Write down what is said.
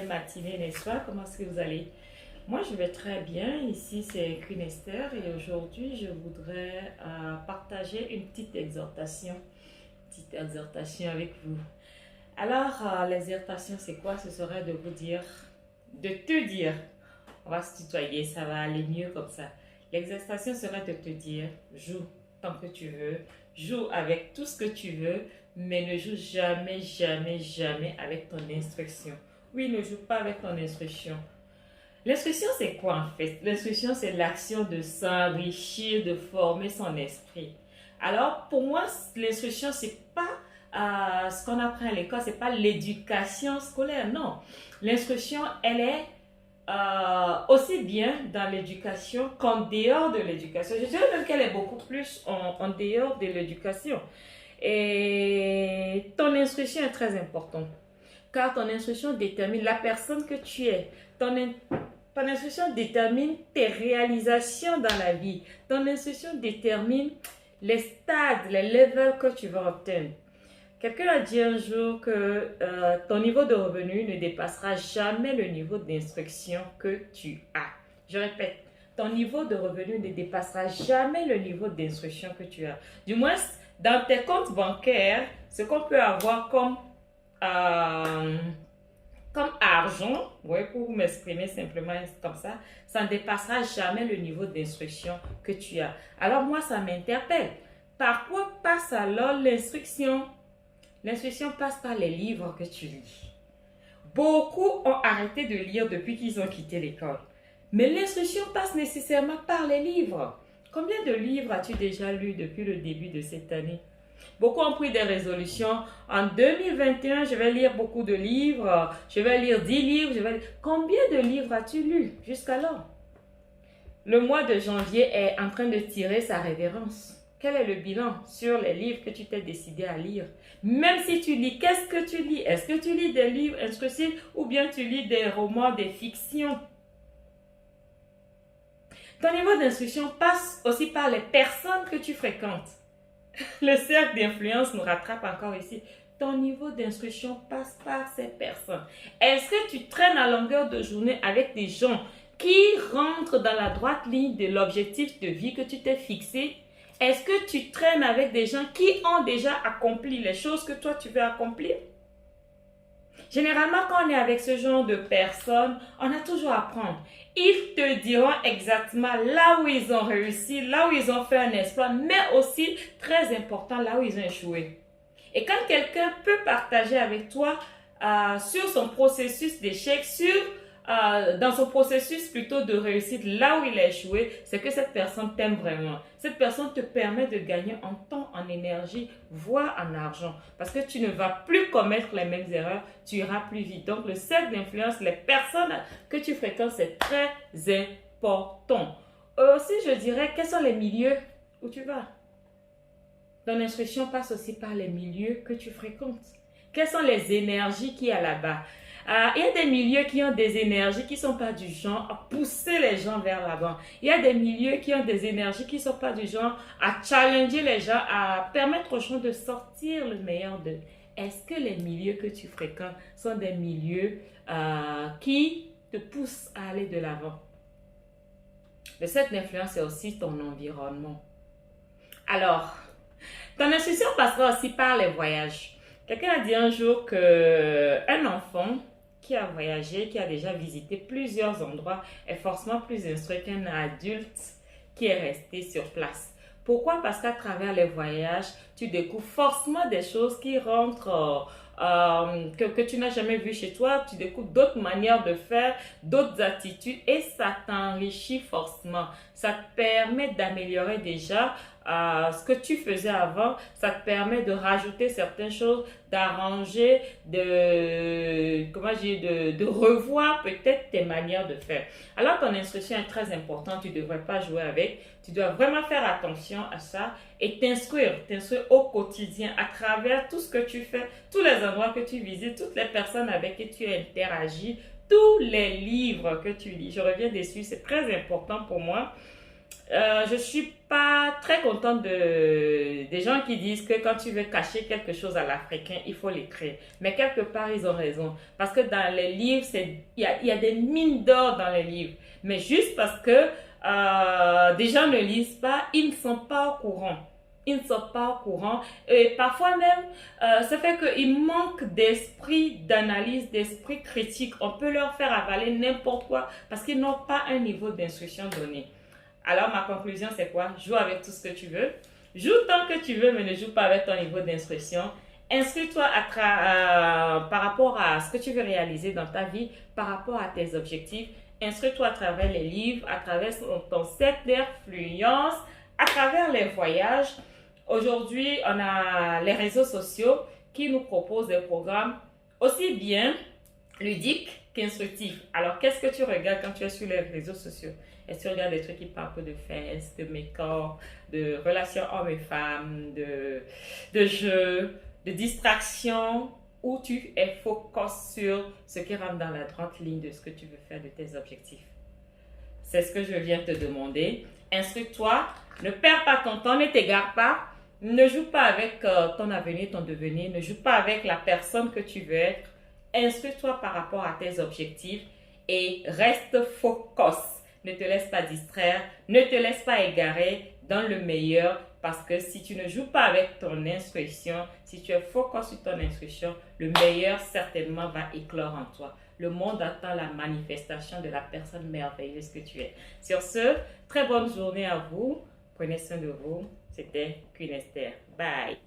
belle matinée, n'est-ce pas? Comment est-ce que vous allez? Moi, je vais très bien. Ici, c'est Queen Esther et aujourd'hui, je voudrais partager une petite exhortation avec vous. Alors, l'exhortation, c'est quoi? Ce serait de vous dire, de te dire, on va se tutoyer, ça va aller mieux comme ça. L'exhortation serait de te dire, joue tant que tu veux, joue avec tout ce que tu veux, mais ne joue jamais, jamais, jamais avec ton instruction. Oui, ne joue pas avec ton instruction. L'instruction, c'est quoi en fait? L'instruction, c'est l'action de s'enrichir, de former son esprit. Alors, pour moi, l'instruction, c'est pas ce qu'on apprend à l'école, c'est pas l'éducation scolaire, non. L'instruction, elle est aussi bien dans l'éducation qu'en dehors de l'éducation. Je dirais même qu'elle est beaucoup plus en dehors de l'éducation. Et ton instruction est très importante, car ton instruction détermine la personne que tu es. Ton instruction détermine tes réalisations dans la vie. Ton instruction détermine les stades, les levels que tu vas obtenir. Quelqu'un a dit un jour que ton niveau de revenu ne dépassera jamais le niveau d'instruction que tu as. Je répète, ton niveau de revenu ne dépassera jamais le niveau d'instruction que tu as. Du moins, dans tes comptes bancaires, ce qu'on peut avoir comme argent, ouais, pour m'exprimer simplement comme ça ne dépassera jamais le niveau d'instruction que tu as. Alors moi, ça m'interpelle. Par quoi passe alors l'instruction? L'instruction passe par les livres que tu lis. Beaucoup ont arrêté de lire depuis qu'ils ont quitté l'école. Mais l'instruction passe nécessairement par les livres. Combien de livres as-tu déjà lu depuis le début de cette année? Beaucoup ont pris des résolutions. En 2021, je vais lire beaucoup de livres. Je vais lire 10 livres. Combien de livres as-tu lu jusqu'alors? Le mois de janvier est en train de tirer sa révérence. Quel est le bilan sur les livres que tu t'es décidé à lire? Même si tu lis, qu'est-ce que tu lis? Est-ce que tu lis des livres instructifs ou bien tu lis des romans, des fictions? Ton niveau d'instruction passe aussi par les personnes que tu fréquentes. Le cercle d'influence nous rattrape encore ici. Ton niveau d'instruction passe par ces personnes. Est-ce que tu traînes à longueur de journée avec des gens qui rentrent dans la droite ligne de l'objectif de vie que tu t'es fixé? Est-ce que tu traînes avec des gens qui ont déjà accompli les choses que toi tu veux accomplir? Généralement, quand on est avec ce genre de personnes, on a toujours à apprendre. Ils te diront exactement là où ils ont réussi, là où ils ont fait un exploit, mais aussi, très important, là où ils ont échoué. Et quand quelqu'un peut partager avec toi sur son processus d'échec, dans son processus plutôt de réussite, là où il a échoué, c'est que cette personne t'aime vraiment. Cette personne te permet de gagner en temps, en énergie, voire en argent. Parce que tu ne vas plus commettre les mêmes erreurs, tu iras plus vite. Donc, le cercle d'influence, les personnes que tu fréquentes, c'est très important. Aussi, je dirais, quels sont les milieux où tu vas? Ton instruction passe aussi par les milieux que tu fréquentes. Quelles sont les énergies qu'il y a là-bas? Il y a des milieux qui ont des énergies qui ne sont pas du genre à pousser les gens vers l'avant. Il y a des milieux qui ont des énergies qui ne sont pas du genre à challenger les gens, à permettre aux gens de sortir le meilleur d'eux. Est-ce que les milieux que tu fréquentes sont des milieux qui te poussent à aller de l'avant? Le cercle d'influence, c'est aussi ton environnement. Alors, ton instruction passera aussi par les voyages. Quelqu'un a dit un jour qu'un enfant qui a voyagé, qui a déjà visité plusieurs endroits, est forcément plus instruit qu'un adulte qui est resté sur place. Pourquoi? Parce qu'à travers les voyages, tu découvres forcément des choses qui rentrent, que tu n'as jamais vues chez toi. Tu découvres d'autres manières de faire, d'autres attitudes et ça t'enrichit forcément. Ça te permet d'améliorer déjà ce que tu faisais avant. Ça te permet de rajouter certaines choses, d'arranger, de revoir peut-être tes manières de faire. Alors ton instruction est très importante, tu ne devrais pas jouer avec. Tu dois vraiment faire attention à ça et t'instruire au quotidien à travers tout ce que tu fais, tous les endroits que tu visites, toutes les personnes avec qui tu interagis, tous les livres que tu lis. Je reviens dessus, c'est très important pour moi. Je suis pas très contente des gens qui disent que quand tu veux cacher quelque chose à l'Africain, il faut l'écrire. Mais quelque part, ils ont raison. Parce que dans les livres, il y a des mines d'or dans les livres. Mais juste parce que des gens ne lisent pas, ils ne sont pas au courant. Ils ne sont pas au courant. Et parfois même, ça fait qu'il manque d'esprit d'analyse, d'esprit critique. On peut leur faire avaler n'importe quoi parce qu'ils n'ont pas un niveau d'instruction donné. Alors, ma conclusion, c'est quoi? Joue avec tout ce que tu veux. Joue tant que tu veux, mais ne joue pas avec ton niveau d'instruction. Inscris-toi par rapport à ce que tu veux réaliser dans ta vie, par rapport à tes objectifs. Inscris-toi à travers les livres, à travers ton set d'influence, à travers les voyages. Aujourd'hui, on a les réseaux sociaux qui nous proposent des programmes aussi bien ludiques qu'instructifs. Alors, qu'est-ce que tu regardes quand tu es sur les réseaux sociaux? Est-ce que tu regardes des trucs qui parlent de fesses, de make-up, de relations hommes et femmes, de jeux, de distractions, ou tu es focus sur ce qui rentre dans la droite ligne de ce que tu veux faire de tes objectifs? C'est ce que je viens te demander. Inscris-toi, ne perds pas ton temps, ne t'égare pas, ne joue pas avec ton avenir, ton devenir, ne joue pas avec la personne que tu veux être. Inscris-toi par rapport à tes objectifs et reste focus. Ne te laisse pas distraire, ne te laisse pas égarer dans le meilleur parce que si tu ne joues pas avec ton instruction, si tu es focus sur ton instruction, le meilleur certainement va éclore en toi. Le monde attend la manifestation de la personne merveilleuse que tu es. Sur ce, très bonne journée à vous. Prenez soin de vous. C'était Queen Esther. Bye.